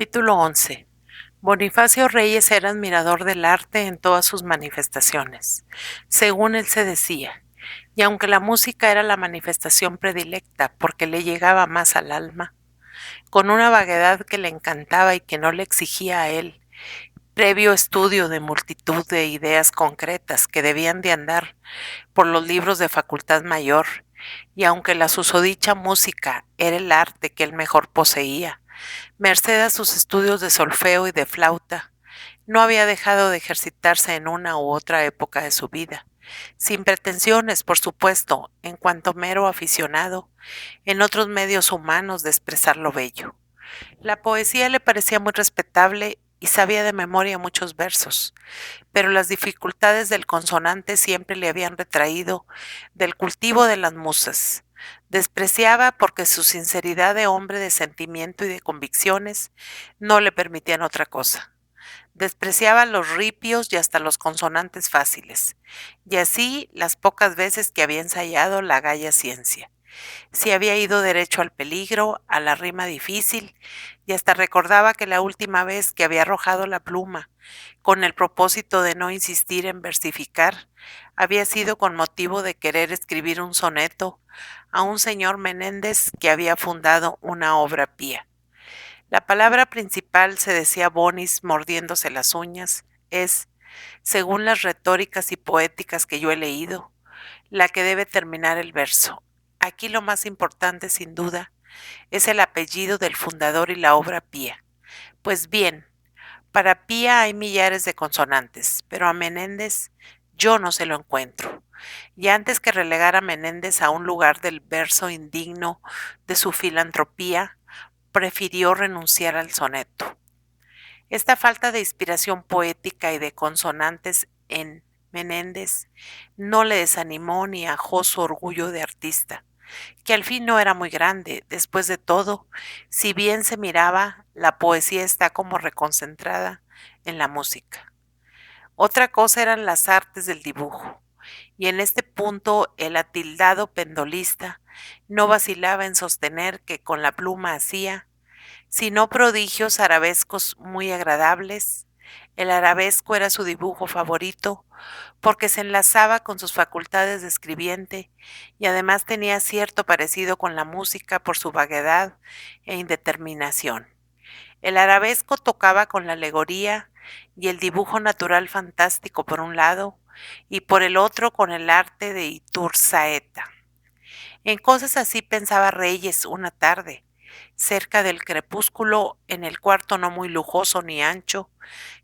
Capítulo 11. Bonifacio Reyes era admirador del arte en todas sus manifestaciones, según él se decía, y aunque la música era la manifestación predilecta porque le llegaba más al alma, con una vaguedad que le encantaba y que no le exigía a él, previo estudio de multitud de ideas concretas que debían de andar por los libros de facultad mayor, y aunque la susodicha música era el arte que él mejor poseía, merced a sus estudios de solfeo y de flauta, no había dejado de ejercitarse en una u otra época de su vida, sin pretensiones, por supuesto, en cuanto mero aficionado, en otros medios humanos de expresar lo bello. La poesía le parecía muy respetable y sabía de memoria muchos versos, pero las dificultades del consonante siempre le habían retraído del cultivo de las musas. Despreciaba porque su sinceridad de hombre de sentimiento y de convicciones no le permitían otra cosa. Despreciaba los ripios y hasta los consonantes fáciles, y así las pocas veces que había ensayado la gaya ciencia. Si había ido derecho al peligro, a la rima difícil, y hasta recordaba que la última vez que había arrojado la pluma, con el propósito de no insistir en versificar, había sido con motivo de querer escribir un soneto a un señor Menéndez que había fundado una obra pía. La palabra principal, se decía Bonis mordiéndose las uñas, es, según las retóricas y poéticas que yo he leído, la que debe terminar el verso. Aquí lo más importante, sin duda, es el apellido del fundador y la obra pía. Pues bien, para pía hay millares de consonantes, pero a Menéndez yo no se lo encuentro. Y antes que relegar a Menéndez a un lugar del verso indigno de su filantropía, prefirió renunciar al soneto. Esta falta de inspiración poética y de consonantes en Menéndez no le desanimó ni ajó su orgullo de artista, que al fin no era muy grande. Después de todo, si bien se miraba, la poesía está como reconcentrada en la música. Otra cosa eran las artes del dibujo, y en este punto el atildado pendolista no vacilaba en sostener que con la pluma hacía, sino prodigios arabescos muy agradables. El arabesco era su dibujo favorito porque se enlazaba con sus facultades de escribiente y además tenía cierto parecido con la música por su vaguedad e indeterminación. El arabesco tocaba con la alegoría y el dibujo natural fantástico por un lado y por el otro con el arte de Iturzaeta. En cosas así pensaba Reyes una tarde, cerca del crepúsculo, en el cuarto no muy lujoso ni ancho,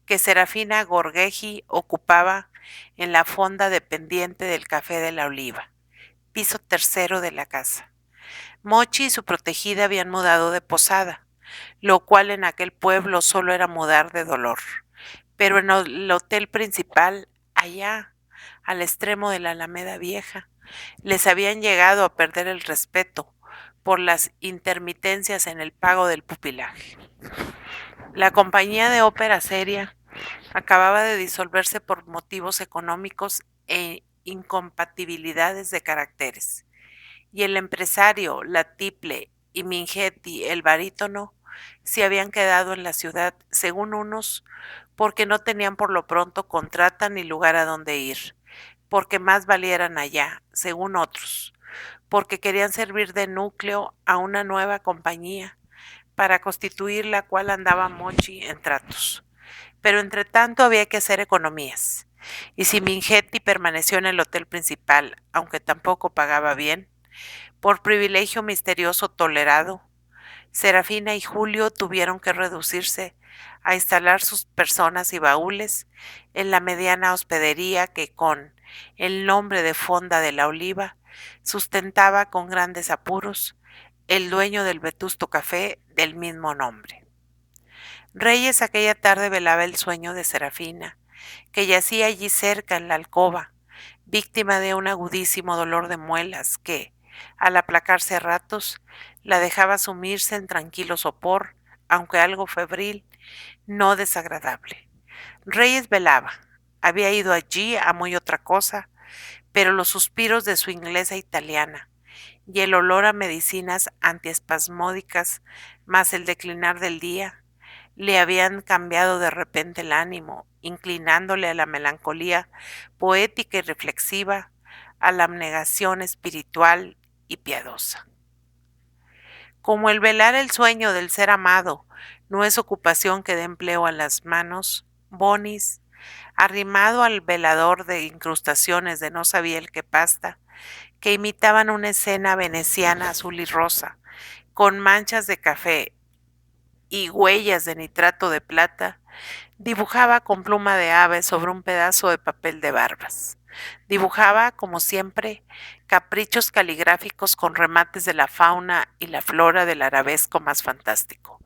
que Serafina Gorgeji ocupaba en la fonda dependiente del Café de la Oliva, piso tercero de la casa. Mochi y su protegida habían mudado de posada, lo cual en aquel pueblo solo era mudar de dolor. Pero en el hotel principal, allá, al extremo de la Alameda Vieja, les habían llegado a perder el respeto por las intermitencias en el pago del pupilaje. La compañía de ópera seria acababa de disolverse por motivos económicos e incompatibilidades de caracteres, y el empresario, la tiple y Mingetti, el barítono, se habían quedado en la ciudad, según unos, porque no tenían por lo pronto contrata ni lugar a donde ir, porque más valieran allá, según otros, porque querían servir de núcleo a una nueva compañía, para constituir la cual andaba Mochi en tratos. Pero entre tanto había que hacer economías, y si Mingetti permaneció en el hotel principal, aunque tampoco pagaba bien, por privilegio misterioso tolerado, Serafina y Julio tuvieron que reducirse a instalar sus personas y baúles en la mediana hospedería que con el nombre de Fonda de la Oliva sustentaba con grandes apuros el dueño del vetusto café del mismo nombre. Reyes aquella tarde velaba el sueño de Serafina, que yacía allí cerca en la alcoba, víctima de un agudísimo dolor de muelas que, al aplacarse a ratos, la dejaba sumirse en tranquilo sopor, aunque algo febril, no desagradable. Reyes velaba. Había ido allí a muy otra cosa, pero los suspiros de su inglesa italiana y el olor a medicinas antiespasmódicas, más el declinar del día, le habían cambiado de repente el ánimo, inclinándole a la melancolía poética y reflexiva, a la abnegación espiritual y piadosa. Como el velar el sueño del ser amado no es ocupación que dé empleo a las manos, Bonis, arrimado al velador de incrustaciones de no sabía el qué pasta, que imitaban una escena veneciana azul y rosa, con manchas de café y huellas de nitrato de plata, dibujaba con pluma de ave sobre un pedazo de papel de barbas. Dibujaba, como siempre, caprichos caligráficos con remates de la fauna y la flora del arabesco más fantástico.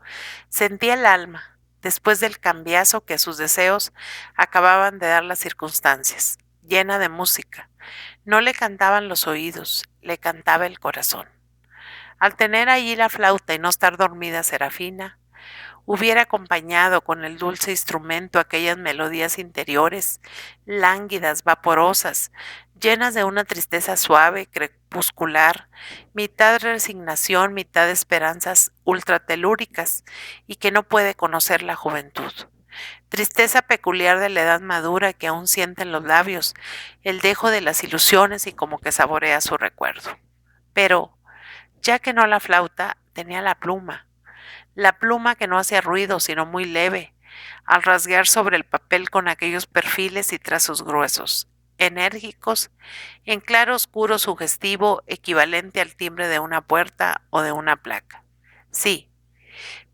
Sentía el alma, después del cambiazo que a sus deseos acababan de dar las circunstancias, llena de música. No le cantaban los oídos, le cantaba el corazón. Al tener allí la flauta y no estar dormida Serafina, hubiera acompañado con el dulce instrumento aquellas melodías interiores, lánguidas, vaporosas, llenas de una tristeza suave, crepuscular, mitad resignación, mitad esperanzas ultratelúricas, y que no puede conocer la juventud. Tristeza peculiar de la edad madura que aún siente en los labios el dejo de las ilusiones y como que saborea su recuerdo. Pero, ya que no la flauta, tenía la pluma que no hacía ruido, sino muy leve, al rasguear sobre el papel con aquellos perfiles y trazos gruesos, enérgicos, en claro oscuro sugestivo equivalente al timbre de una puerta o de una placa. Sí,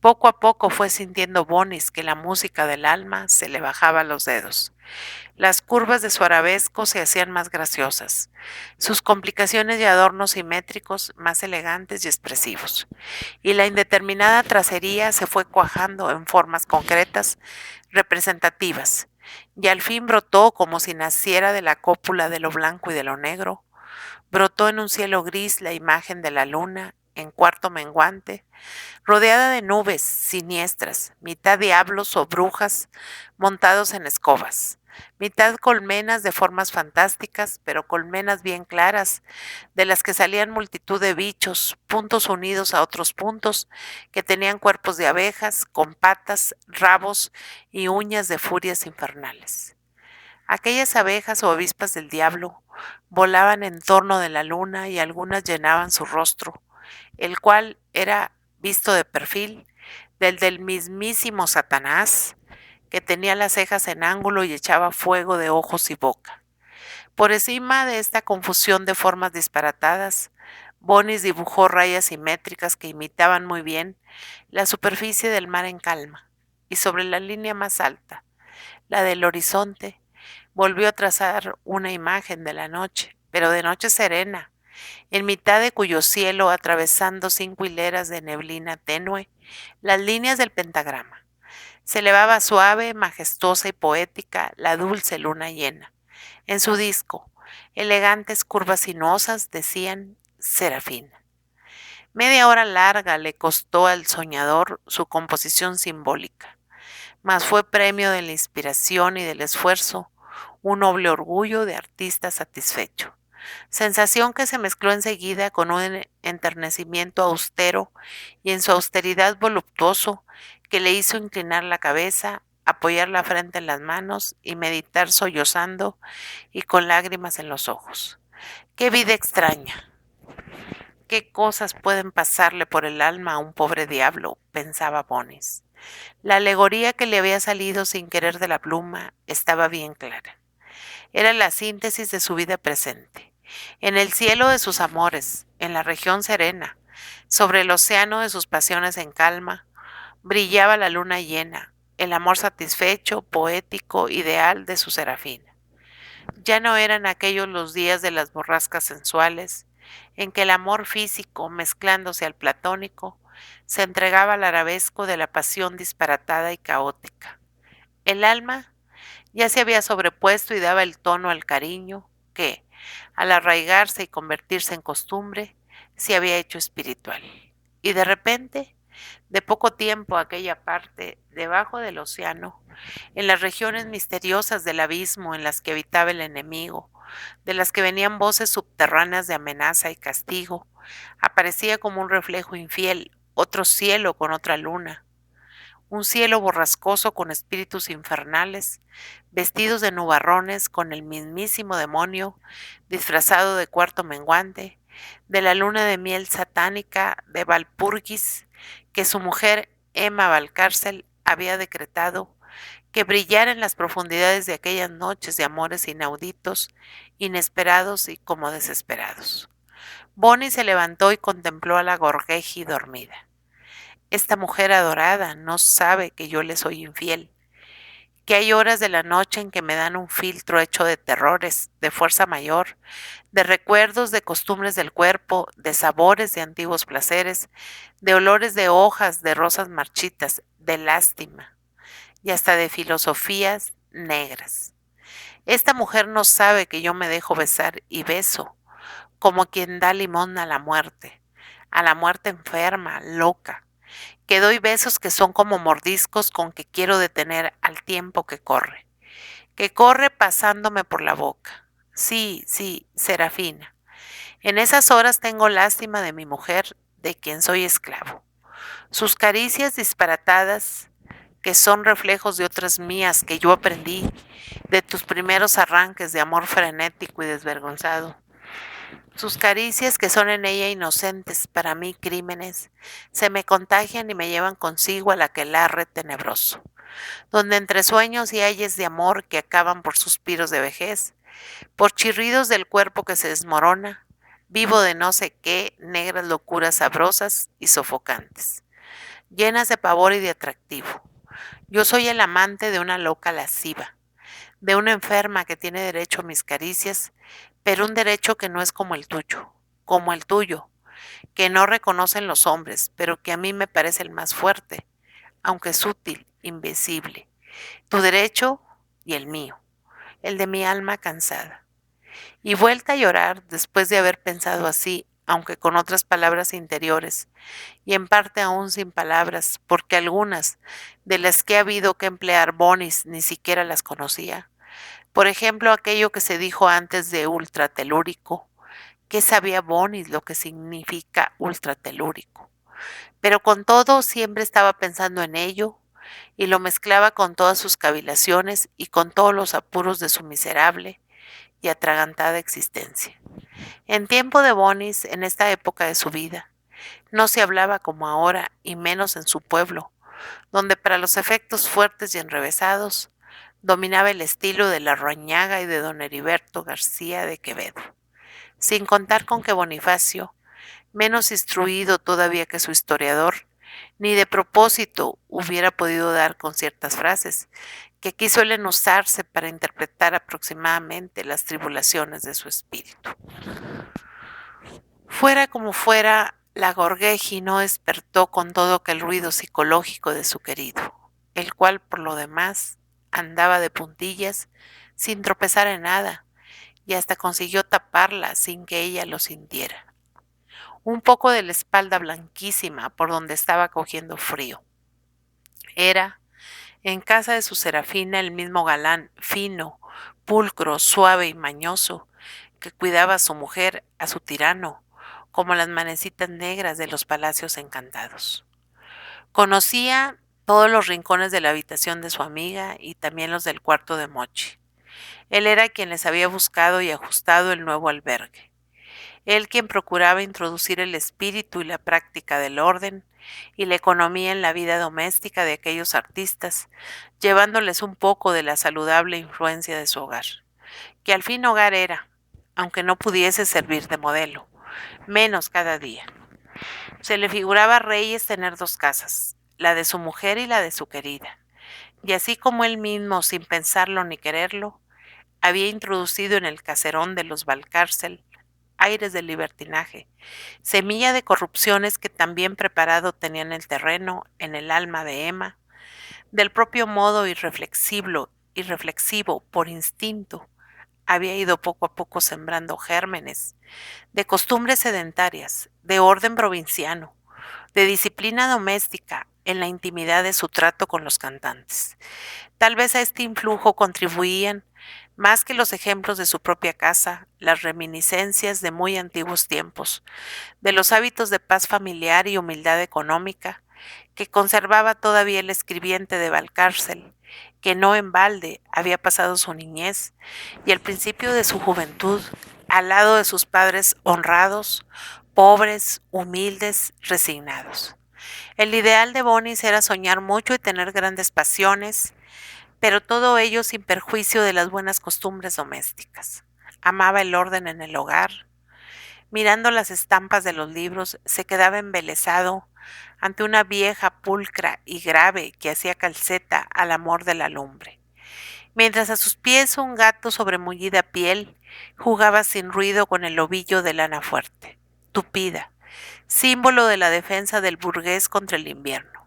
poco a poco fue sintiendo Bonis que la música del alma se le bajaba a los dedos. Las curvas de su arabesco se hacían más graciosas, sus complicaciones y adornos simétricos más elegantes y expresivos, y la indeterminada tracería se fue cuajando en formas concretas, representativas, y al fin brotó como si naciera de la cópula de lo blanco y de lo negro, brotó en un cielo gris la imagen de la luna en cuarto menguante, rodeada de nubes siniestras, mitad diablos o brujas montados en escobas, mitad colmenas de formas fantásticas, pero colmenas bien claras, de las que salían multitud de bichos, puntos unidos a otros puntos, que tenían cuerpos de abejas, con patas, rabos y uñas de furias infernales. Aquellas abejas o avispas del diablo volaban en torno de la luna y algunas llenaban su rostro, el cual era visto de perfil del mismísimo Satanás, que tenía las cejas en ángulo y echaba fuego de ojos y boca. Por encima de esta confusión de formas disparatadas, Bonis dibujó rayas simétricas que imitaban muy bien la superficie del mar en calma, y sobre la línea más alta, la del horizonte, volvió a trazar una imagen de la noche, pero de noche serena, en mitad de cuyo cielo, atravesando 5 hileras de neblina tenue, las líneas del pentagrama. Se elevaba suave, majestuosa y poética la dulce luna llena. En su disco, elegantes curvas sinuosas decían Serafina. Media hora larga le costó al soñador su composición simbólica, mas fue premio de la inspiración y del esfuerzo, un noble orgullo de artista satisfecho. Sensación que se mezcló enseguida con un enternecimiento austero y en su austeridad voluptuoso que le hizo inclinar la cabeza, apoyar la frente en las manos y meditar sollozando y con lágrimas en los ojos. ¡Qué vida extraña! ¿Qué cosas pueden pasarle por el alma a un pobre diablo?, pensaba Bonis. La alegoría que le había salido sin querer de la pluma estaba bien clara. Era la síntesis de su vida presente. En el cielo de sus amores, en la región serena, sobre el océano de sus pasiones en calma, brillaba la luna llena, el amor satisfecho, poético, ideal de su Serafina. Ya no eran aquellos los días de las borrascas sensuales, en que el amor físico, mezclándose al platónico, se entregaba al arabesco de la pasión disparatada y caótica. El alma ya se había sobrepuesto y daba el tono al cariño que, al arraigarse y convertirse en costumbre, se había hecho espiritual. Y de repente, de poco tiempo a aquella parte, debajo del océano, en las regiones misteriosas del abismo en las que habitaba el enemigo, de las que venían voces subterráneas de amenaza y castigo, aparecía como un reflejo infiel, otro cielo con otra luna, un cielo borrascoso con espíritus infernales, vestidos de nubarrones con el mismísimo demonio, disfrazado de cuarto menguante, de la luna de miel satánica de Valpurgis, que su mujer Emma Valcárcel había decretado que brillara en las profundidades de aquellas noches de amores inauditos, inesperados y como desesperados. Bonnie se levantó y contempló a la Gorgeji dormida. Esta mujer adorada no sabe que yo le soy infiel, que hay horas de la noche en que me dan un filtro hecho de terrores, de fuerza mayor, de recuerdos, de costumbres del cuerpo, de sabores de antiguos placeres, de olores de hojas, de rosas marchitas, de lástima y hasta de filosofías negras. Esta mujer no sabe que yo me dejo besar y beso, como quien da limón a la muerte enferma, loca, que doy besos que son como mordiscos con que quiero detener al tiempo que corre pasándome por la boca. Sí, sí, Serafina. En esas horas tengo lástima de mi mujer, de quien soy esclavo. Sus caricias disparatadas, que son reflejos de otras mías que yo aprendí, de tus primeros arranques de amor frenético y desvergonzado. Sus caricias, que son en ella inocentes, para mí crímenes, se me contagian y me llevan consigo al aquelarre tenebroso, donde entre sueños y ayes de amor que acaban por suspiros de vejez, por chirridos del cuerpo que se desmorona, vivo de no sé qué negras locuras sabrosas y sofocantes, llenas de pavor y de atractivo. Yo soy el amante de una loca lasciva, de una enferma que tiene derecho a mis caricias, pero un derecho que no es como el tuyo, que no reconocen los hombres, pero que a mí me parece el más fuerte, aunque sutil, invisible. Tu derecho y el mío, el de mi alma cansada. Y vuelta a llorar después de haber pensado así, aunque con otras palabras interiores, y en parte aún sin palabras, porque algunas de las que ha habido que emplear Bonis ni siquiera las conocía. Por ejemplo, aquello que se dijo antes de ultratelúrico. ¿Qué sabía Bonis lo que significa ultratelúrico? Pero con todo siempre estaba pensando en ello y lo mezclaba con todas sus cavilaciones y con todos los apuros de su miserable y atragantada existencia. En tiempo de Bonis, en esta época de su vida, no se hablaba como ahora y menos en su pueblo, donde para los efectos fuertes y enrevesados dominaba el estilo de la Roñaga y de don Heriberto García de Quevedo, sin contar con que Bonifacio, menos instruido todavía que su historiador, ni de propósito hubiera podido dar con ciertas frases que aquí suelen usarse para interpretar aproximadamente las tribulaciones de su espíritu. Fuera como fuera, la Gorgeji no despertó con todo que el ruido psicológico de su querido, el cual por lo demás andaba de puntillas sin tropezar en nada y hasta consiguió taparla sin que ella lo sintiera. Un poco de la espalda blanquísima por donde estaba cogiendo frío. Era, en casa de su Serafina, el mismo galán fino, pulcro, suave y mañoso que cuidaba a su mujer, a su tirano, como las manecitas negras de los palacios encantados. Conocía todos los rincones de la habitación de su amiga y también los del cuarto de Mochi. Él era quien les había buscado y ajustado el nuevo albergue. Él quien procuraba introducir el espíritu y la práctica del orden y la economía en la vida doméstica de aquellos artistas, llevándoles un poco de la saludable influencia de su hogar, que al fin hogar era, aunque no pudiese servir de modelo, menos cada día. Se le figuraba a Reyes tener dos casas, la de su mujer y la de su querida, y así como él mismo, sin pensarlo ni quererlo, había introducido en el caserón de los Valcárcel aires de libertinaje, semilla de corrupciones que también preparado tenían el terreno en el alma de Emma, del propio modo irreflexivo por instinto, había ido poco a poco sembrando gérmenes de costumbres sedentarias, de orden provinciano, de disciplina doméstica en la intimidad de su trato con los cantantes. Tal vez a este influjo contribuían, más que los ejemplos de su propia casa, las reminiscencias de muy antiguos tiempos, de los hábitos de paz familiar y humildad económica, que conservaba todavía el escribiente de Valcárcel, que no en balde había pasado su niñez y el principio de su juventud al lado de sus padres honrados, pobres, humildes, resignados. El ideal de Bonis era soñar mucho y tener grandes pasiones, pero todo ello sin perjuicio de las buenas costumbres domésticas. Amaba el orden en el hogar. Mirando las estampas de los libros, se quedaba embelesado ante una vieja pulcra y grave que hacía calceta al amor de la lumbre, mientras a sus pies un gato sobre mullida piel jugaba sin ruido con el ovillo de lana fuerte, tupida, símbolo de la defensa del burgués contra el invierno.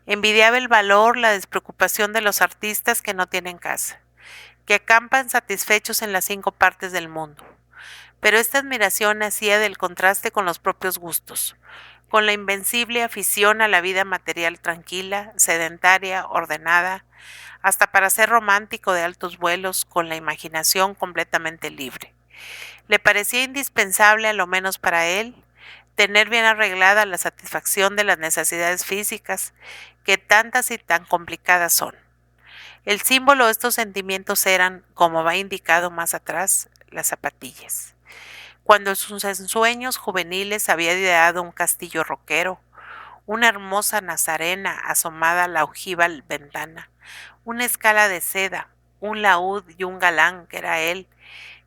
Envidiaba el valor, la despreocupación de los artistas que no tienen casa, que acampan satisfechos en las 5 partes del mundo. Pero esta admiración nacía del contraste con los propios gustos, con la invencible afición a la vida material tranquila, sedentaria, ordenada, hasta para ser romántico de altos vuelos, con la imaginación completamente libre. Le parecía indispensable, a lo menos para él, tener bien arreglada la satisfacción de las necesidades físicas, que tantas y tan complicadas son. El símbolo de estos sentimientos eran, como va indicado más atrás, las zapatillas. Cuando en sus ensueños juveniles había ideado un castillo roquero, una hermosa nazarena asomada a la ojiva ventana, una escala de seda, un laúd y un galán, que era él,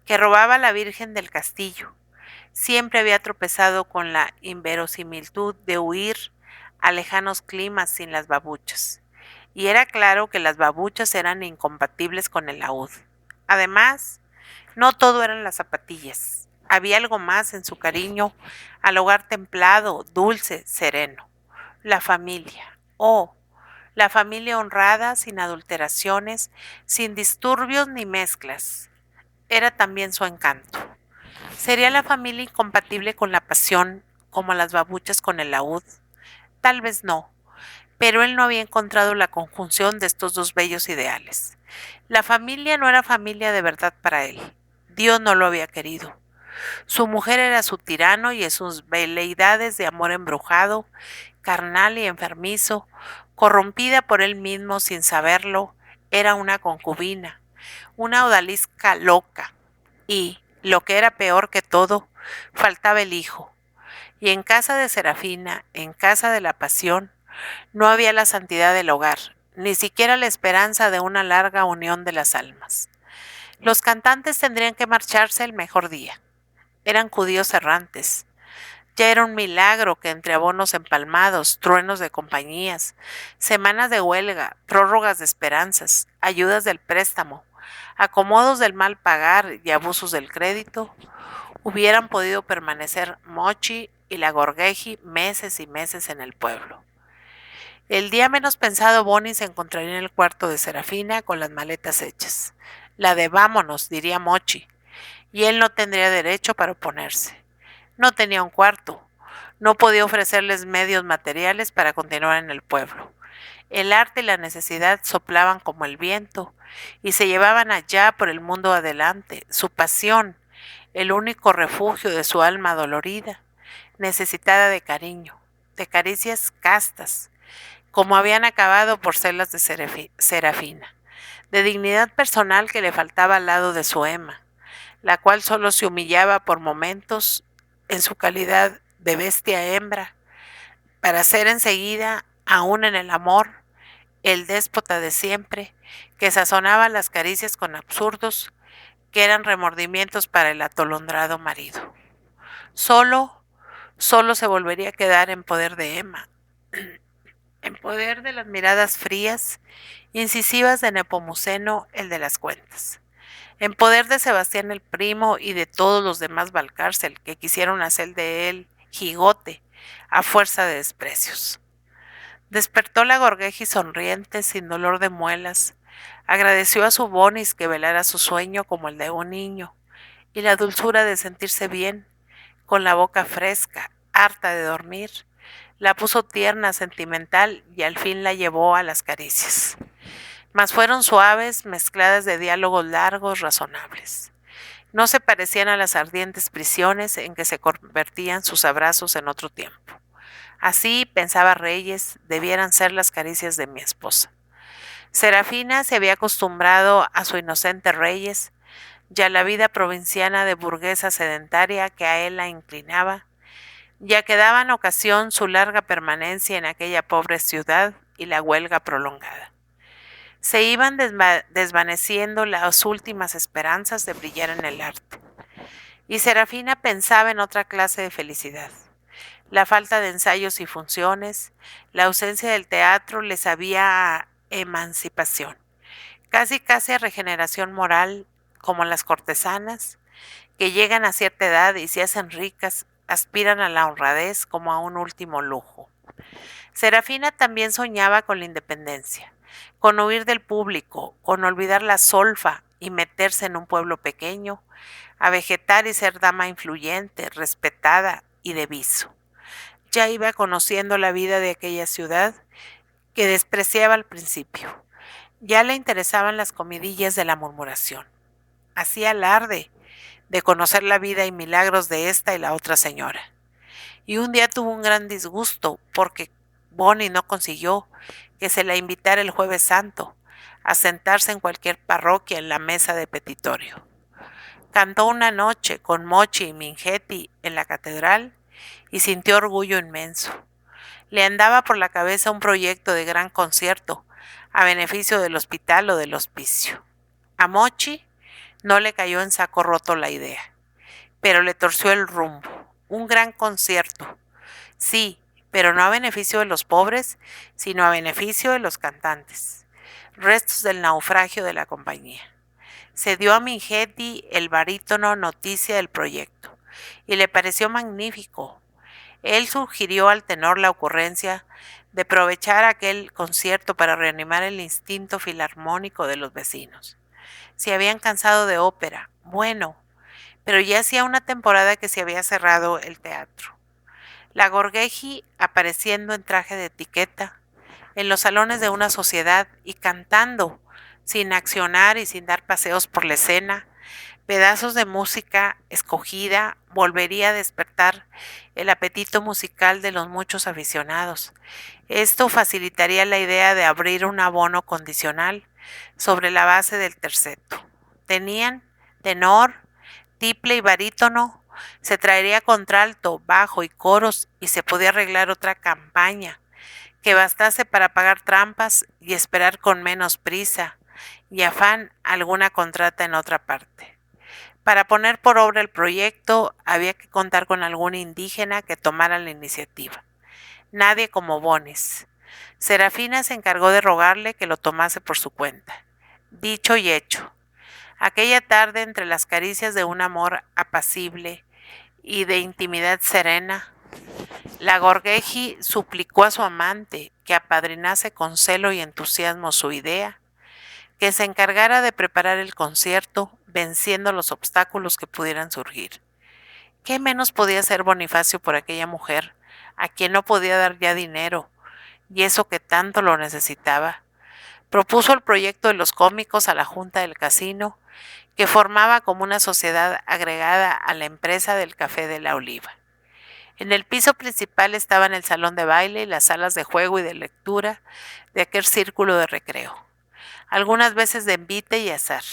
que robaba a la Virgen del castillo. Siempre había tropezado con la inverosimilitud de huir a lejanos climas sin las babuchas, y era claro que las babuchas eran incompatibles con el laúd. Además, no todo eran las zapatillas. Había algo más en su cariño al hogar templado, dulce, sereno. La familia. Oh, la familia honrada, sin adulteraciones, sin disturbios ni mezclas. Era también su encanto. ¿Sería la familia incompatible con la pasión, como las babuchas con el laúd? Tal vez no, pero él no había encontrado la conjunción de estos dos bellos ideales. La familia no era familia de verdad para él. Dios no lo había querido. Su mujer era su tirano y en sus veleidades de amor embrujado, carnal y enfermizo, corrompida por él mismo sin saberlo, era una concubina, una odalisca loca. Y, lo que era peor que todo, faltaba el hijo. Y en casa de Serafina, en casa de la pasión, no había la santidad del hogar, ni siquiera la esperanza de una larga unión de las almas. Los cantantes tendrían que marcharse el mejor día. Eran judíos errantes. Ya era un milagro que entre abonos empalmados, truenos de compañías, semanas de huelga, prórrogas de esperanzas, ayudas del préstamo, acomodos del mal pagar y abusos del crédito, hubieran podido permanecer Mochi y la Gorgeji meses y meses en el pueblo. El día menos pensado, Bonnie se encontraría en el cuarto de Serafina con las maletas hechas. La de vámonos, diría Mochi, y él no tendría derecho para oponerse. No tenía un cuarto, no podía ofrecerles medios materiales para continuar en el pueblo. El arte y la necesidad soplaban como el viento y se llevaban allá por el mundo adelante, su pasión, el único refugio de su alma dolorida, necesitada de cariño, de caricias castas, como habían acabado por ser las de Serafina, de dignidad personal que le faltaba al lado de su Emma, la cual solo se humillaba por momentos en su calidad de bestia hembra, para ser enseguida, aún en el amor, el déspota de siempre, que sazonaba las caricias con absurdos, que eran remordimientos para el atolondrado marido. Solo se volvería a quedar en poder de Emma, en poder de las miradas frías, incisivas de Nepomuceno, el de las cuentas, en poder de Sebastián el primo y de todos los demás Valcárcel que quisieron hacer de él jigote a fuerza de desprecios. Despertó la Gorgeji sonriente, sin dolor de muelas, agradeció a su Bonis que velara su sueño como el de un niño, y la dulzura de sentirse bien, con la boca fresca, harta de dormir, la puso tierna, sentimental y al fin la llevó a las caricias. Mas fueron suaves, mezcladas de diálogos largos, razonables. No se parecían a las ardientes prisiones en que se convertían sus abrazos en otro tiempo. Así, pensaba Reyes, debieran ser las caricias de mi esposa. Serafina se había acostumbrado a su inocente Reyes y a la vida provinciana de burguesa sedentaria que a él la inclinaba, ya que daban ocasión su larga permanencia en aquella pobre ciudad y la huelga prolongada. Se iban desvaneciendo las últimas esperanzas de brillar en el arte, y Serafina pensaba en otra clase de felicidad. La falta de ensayos y funciones, la ausencia del teatro les sabía a emancipación, casi a regeneración moral, como las cortesanas, que llegan a cierta edad y se hacen ricas, aspiran a la honradez como a un último lujo. Serafina también soñaba con la independencia, con huir del público, con olvidar la solfa y meterse en un pueblo pequeño, a vegetar y ser dama influyente, respetada y de viso. Ya iba conociendo la vida de aquella ciudad que despreciaba al principio. Ya le interesaban las comidillas de la murmuración. Hacía alarde de conocer la vida y milagros de esta y la otra señora. Y un día tuvo un gran disgusto porque Bonnie no consiguió que se la invitara el Jueves Santo a sentarse en cualquier parroquia en la mesa de petitorio. Cantó una noche con Mochi y Mingetti en la catedral y sintió orgullo inmenso. Le andaba por la cabeza un proyecto de gran concierto a beneficio del hospital o del hospicio. A Mochi no le cayó en saco roto la idea, pero le torció el rumbo. Un gran concierto. Sí, pero no a beneficio de los pobres, sino a beneficio de los cantantes. Restos del naufragio de la compañía. Se dio a Mingetti, el barítono, noticia del proyecto, y le pareció magnífico. Él sugirió al tenor la ocurrencia de aprovechar aquel concierto para reanimar el instinto filarmónico de los vecinos. Se habían cansado de ópera, bueno, pero ya hacía una temporada que se había cerrado el teatro. La Gorgeji apareciendo en traje de etiqueta, en los salones de una sociedad y cantando, sin accionar y sin dar paseos por la escena, pedazos de música escogida, volvería a despertar el apetito musical de los muchos aficionados. Esto facilitaría la idea de abrir un abono condicional sobre la base del terceto. Tenían tenor, tiple y barítono, se traería contralto, bajo y coros y se podía arreglar otra campaña que bastase para pagar trampas y esperar con menos prisa y afán alguna contrata en otra parte. Para poner por obra el proyecto había que contar con algún indígena que tomara la iniciativa. Nadie como Bonis. Serafina se encargó de rogarle que lo tomase por su cuenta. Dicho y hecho. Aquella tarde, entre las caricias de un amor apacible y de intimidad serena, la Gorgeji suplicó a su amante que apadrinase con celo y entusiasmo su idea, que se encargara de preparar el concierto, venciendo los obstáculos que pudieran surgir. ¿Qué menos podía hacer Bonifacio por aquella mujer, a quien no podía dar ya dinero, y eso que tanto lo necesitaba? Propuso el proyecto de los cómicos a la junta del casino, que formaba como una sociedad agregada a la empresa del Café de la Oliva. En el piso principal estaban el salón de baile y las salas de juego y de lectura de aquel círculo de recreo, algunas veces de envite y azar.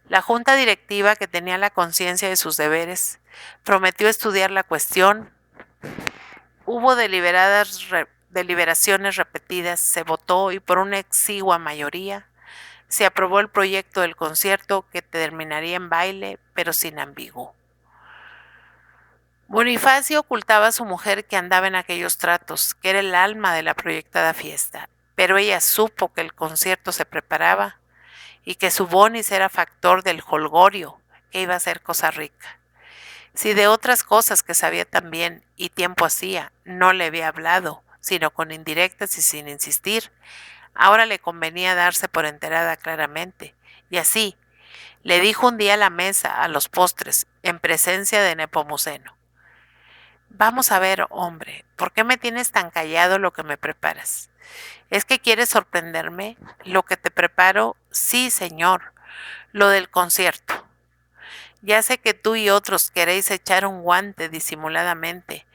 La junta directiva, que tenía la conciencia de sus deberes, prometió estudiar la cuestión. Hubo deliberaciones repetidas, se votó y por una exigua mayoría se aprobó el proyecto del concierto, que terminaría en baile, pero sin ambiguo. Bonifacio ocultaba a su mujer que andaba en aquellos tratos, que era el alma de la proyectada fiesta, pero ella supo que el concierto se preparaba y que su Bonis era factor del jolgorio, que iba a ser cosa rica. Si de otras cosas que sabía también y tiempo hacía no le había hablado, sino con indirectas y sin insistir, ahora le convenía darse por enterada claramente, y así le dijo un día a la mesa, a los postres, en presencia de Nepomuceno: vamos a ver, hombre, ¿por qué me tienes tan callado lo que me preparas? ¿Es que quieres sorprenderme? Lo que te preparo, sí, señor, lo del concierto. Ya sé que tú y otros queréis echar un guante disimuladamente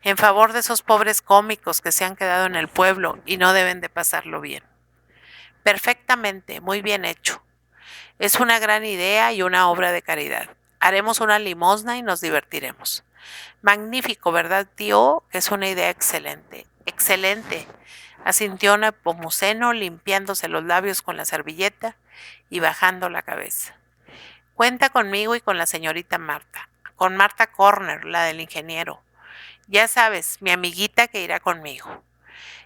en favor de esos pobres cómicos que se han quedado en el pueblo y no deben de pasarlo bien. Perfectamente, muy bien hecho. Es una gran idea y una obra de caridad. Haremos una limosna y nos divertiremos. Magnífico, ¿verdad, tío? Es una idea excelente. Excelente, asintió Nepomuceno limpiándose los labios con la servilleta y bajando la cabeza. Cuenta conmigo y con la señorita Marta, con Marta Corner, la del ingeniero. Ya sabes, mi amiguita que irá conmigo.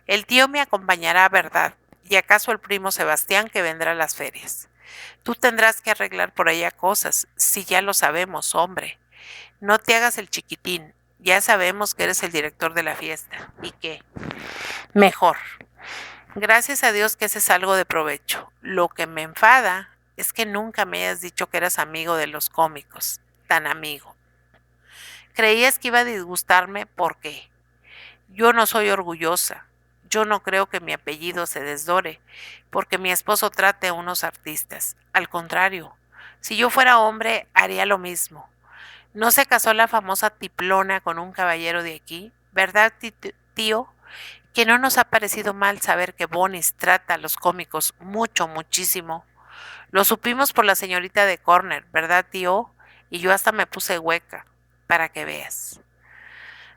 El tío me acompañará, ¿verdad? Y acaso el primo Sebastián que vendrá a las ferias. Tú tendrás que arreglar por ella cosas, si ya lo sabemos, hombre. No te hagas el chiquitín. Ya sabemos que eres el director de la fiesta. ¿Y qué? Mejor. Gracias a Dios que ese es algo de provecho. Lo que me enfada es que nunca me hayas dicho que eras amigo de los cómicos. Tan amigo. Creías que iba a disgustarme porque yo no soy orgullosa. Yo no creo que mi apellido se desdore porque mi esposo trate a unos artistas. Al contrario, si yo fuera hombre haría lo mismo. ¿No se casó la famosa Tiplona con un caballero de aquí? ¿Verdad, tío? Que no nos ha parecido mal saber que Bonis trata a los cómicos mucho, muchísimo. Lo supimos por la señorita de Corner, ¿verdad, tío? Y yo hasta me puse hueca, para que veas.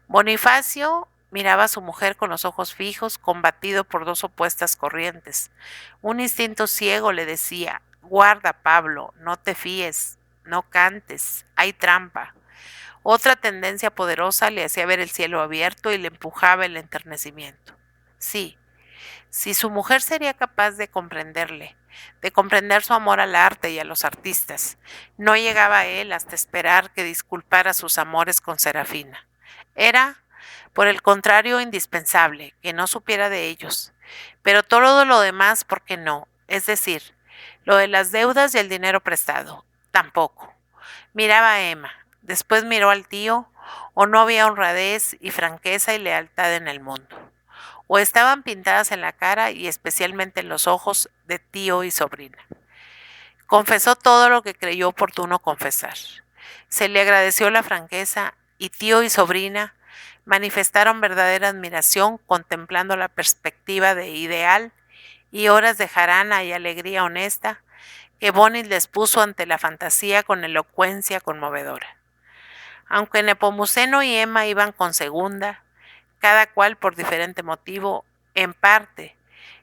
Bonifacio miraba a su mujer con los ojos fijos, combatido por dos opuestas corrientes. Un instinto ciego le decía, guarda, Pablo, no te fíes, no cantes, hay trampa. Otra tendencia poderosa le hacía ver el cielo abierto y le empujaba el enternecimiento. Sí, si su mujer sería capaz de comprenderle, de comprender su amor al arte y a los artistas, no llegaba a él hasta esperar que disculpara sus amores con Serafina. Era, por el contrario, indispensable que no supiera de ellos, pero todo lo demás, ¿por qué no? Es decir, lo de las deudas y el dinero prestado, tampoco. Miraba a Emma, después miró al tío, o no había honradez y franqueza y lealtad en el mundo, o estaban pintadas en la cara y especialmente en los ojos de tío y sobrina. Confesó todo lo que creyó oportuno confesar. Se le agradeció la franqueza y tío y sobrina manifestaron verdadera admiración contemplando la perspectiva de ideal y horas de jarana y alegría honesta que Bonis les puso ante la fantasía con elocuencia conmovedora. Aunque Nepomuceno y Emma iban con segunda, cada cual por diferente motivo, en parte,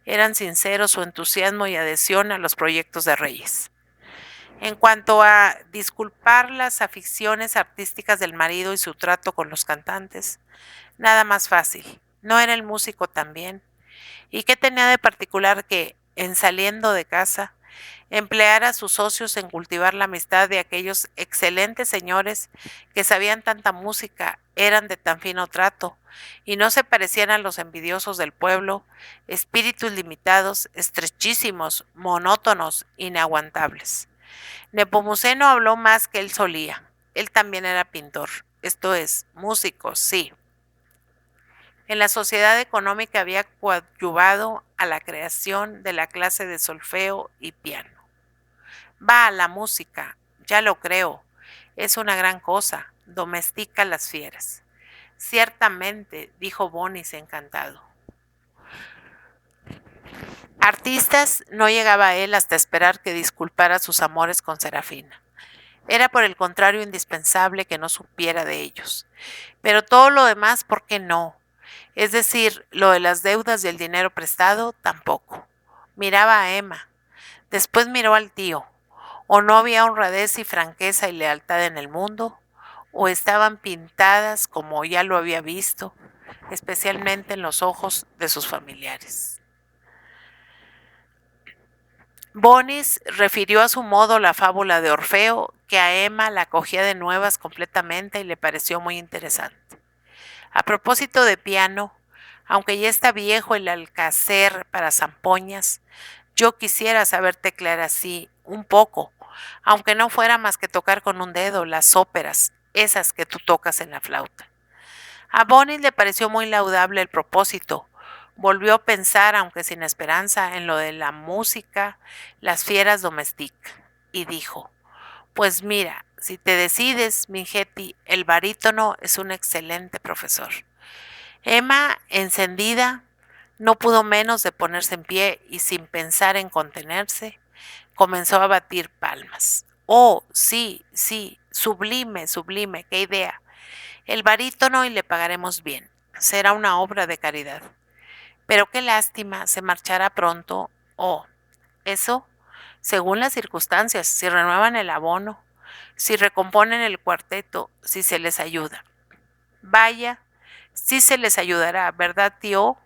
eran sinceros su entusiasmo y adhesión a los proyectos de Reyes. En cuanto a disculpar las aficiones artísticas del marido y su trato con los cantantes, nada más fácil. ¿No era el músico también? ¿Y qué tenía de particular que, en saliendo de casa, empleara a sus socios en cultivar la amistad de aquellos excelentes señores que sabían tanta música, eran de tan fino trato, y no se parecían a los envidiosos del pueblo, espíritus limitados, estrechísimos, monótonos, inaguantables? Nepomuceno habló más que él solía. Él también era pintor, esto es, músico, sí. En la sociedad económica había coadyuvado a la creación de la clase de solfeo y piano. Va a la música, ya lo creo, es una gran cosa, domestica las fieras. Ciertamente, dijo Bonis encantado. Artistas no llegaba a él hasta esperar que disculpara sus amores con Serafina. Era por el contrario indispensable que no supiera de ellos. Pero todo lo demás, ¿por qué no? Es decir, lo de las deudas y el dinero prestado, tampoco. Miraba a Emma. Después miró al tío. O no había honradez y franqueza y lealtad en el mundo, o estaban pintadas como ya lo había visto, especialmente en los ojos de sus familiares. Bonis refirió a su modo la fábula de Orfeo, que a Emma la cogía de nuevas completamente y le pareció muy interesante. A propósito de piano, aunque ya está viejo el alcacer para zampoñas, yo quisiera saber teclear así, un poco, aunque no fuera más que tocar con un dedo las óperas, esas que tú tocas en la flauta. A Bonis le pareció muy laudable el propósito. Volvió a pensar, aunque sin esperanza, en lo de la música, las fieras domésticas, y dijo, pues mira, Si te decides, Mingetti, el barítono es un excelente profesor. Emma, encendida, no pudo menos de ponerse en pie y sin pensar en contenerse, comenzó a batir palmas. Oh, sí, sí, sublime, sublime, qué idea. El barítono y le pagaremos bien. Será una obra de caridad. Pero qué lástima, se marchará pronto. Oh, eso, según las circunstancias, si renuevan el abono, si recomponen el cuarteto, si se les ayuda. Vaya, sí se les ayudará, ¿verdad, tío?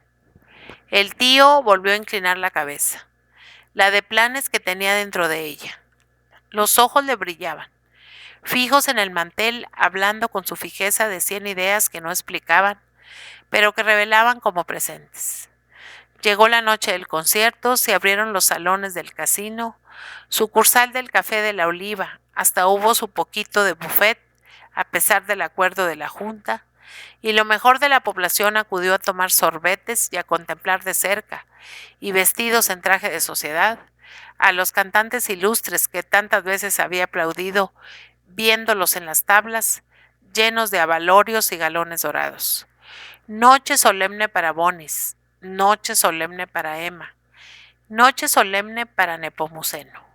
El tío volvió a inclinar la cabeza, la de planes que tenía dentro de ella. Los ojos le brillaban, fijos en el mantel, hablando con su fijeza de 100 ideas que no explicaban, pero que revelaban como presentes. Llegó la noche del concierto, se abrieron los salones del casino, sucursal del Café de la Oliva, hasta hubo su poquito de buffet, a pesar del acuerdo de la Junta, y lo mejor de la población acudió a tomar sorbetes y a contemplar de cerca, y vestidos en traje de sociedad, a los cantantes ilustres que tantas veces había aplaudido, viéndolos en las tablas, llenos de abalorios y galones dorados. Noche solemne para Bonis, noche solemne para Emma, noche solemne para Nepomuceno.